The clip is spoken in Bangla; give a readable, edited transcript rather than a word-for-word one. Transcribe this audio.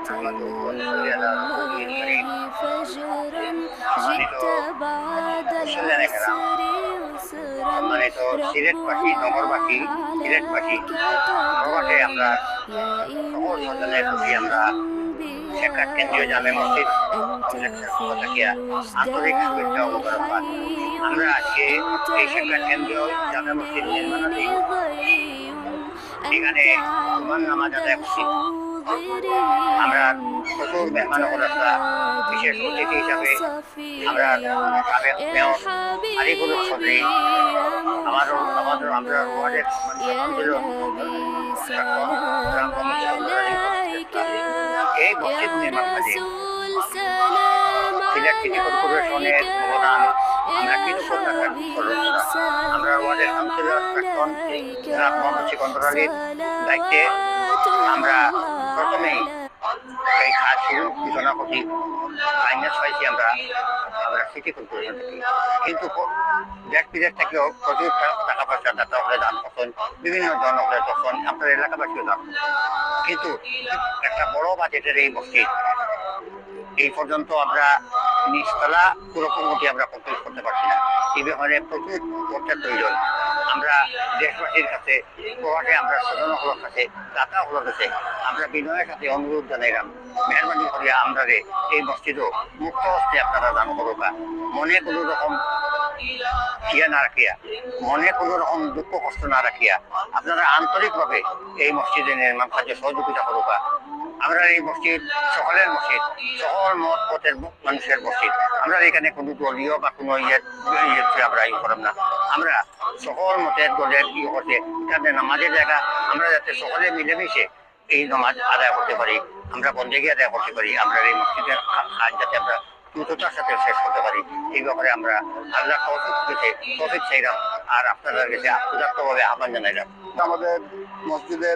نحمده ونصلي على رسوله الكريم সম্মানিত মুসল্লিয়ানেরা, সম্মানিত সিলেটবাসী, নগরবাসী, সিলেটবাসী, প্রবাসে আমরা সকল স্বজনের প্রতি আমরা শেখার কেন্দ্রীয় জামে মসজিদ কমপ্লেক্সের পক্ষ থেকে আন্তরিক শুভেচ্ছা ও মোবারকবাদ। আমরা আজকে এই শেখার কেন্দ্রীয় জামে মসজিদ নির্মাণাধীন এখানে জুমার নামাজ আদায় করছি। আমরা প্রচুর মেহমানরা বিশেষ অতিথি হিসাবে আমরা সাবেক মেয়র আলিপুর চৌধুরী, আমরা ওয়ার্ডের এই মসজিদ নির্মাণ কাজে সিলেট সিটি কর্পোরেশনের অবদান আমরা আমরা ওয়ার্ডের কাউন্সিলর কন্ট্রোলারের দায়িত্বে আমরা প্রথমেই এই কাজ শুরু ঘোষণা করছি। ফাইন্যান্স পাইছি আমরা সিটি কর্পোরেশন থেকে, কিন্তু দেশ বিদেশ থেকেও প্রচুর টাকা পয়সা দাতা হলে দান করছেন, বিভিন্ন জন হলে করছেন, আপনার এলাকাবাসীও দান। কিন্তু একটা বড় বাজেটের এই মসজিদ এই পর্যন্ত আমরা নিচতলা পুরো কমিটি আমরা কমপ্লিট করতে পারছি না। এই ব্যাপারে প্রচুর খরচের প্রয়োজন। আমরা দেশবাসীর কাছে, প্রবাসে আমরা স্বজনগুলোর কাছে, দাতাগুলোর কাছে আমরা বিনয়ের সাথে অনুরোধ জানাইলাম, মেহরবানি করিয়া আমরা এই মসজিদও মুক্ত হস্তে আপনারা দান করবা। মনে কোনো রকম ইয়ে না রাখিয়া, মনে কোনো রকম দুঃখ কষ্ট না রাখিয়া আপনারা আন্তরিকভাবে এই মসজিদের নির্মাণ কাজে সহযোগিতা করবা। আমরা এই মসজিদ সকলের মসজিদ, সকল মত পথের মানুষের মসজিদ। আমরা এখানে কোনো দলীয় বা কোনো আমরা করব না। আমরা সকল মতের দলের করতে এখানে নামাজের জায়গা, আমরা যাতে সকলে মিলেমিশে এই নামাজ আদায় করতে পারি, আমরা বন্দেগী আদায় করতে পারি, আমরা এই মসজিদের কাজ যাতে আমরা দ্রুততার সাথে শেষ করতে পারি, এই ব্যাপারে আমরা আল্লাহ তৌফিক চাইলাম আর আপনাদের কাছে উদাত্তভাবে আহ্বান জানাইলাম। আমাদের মসজিদের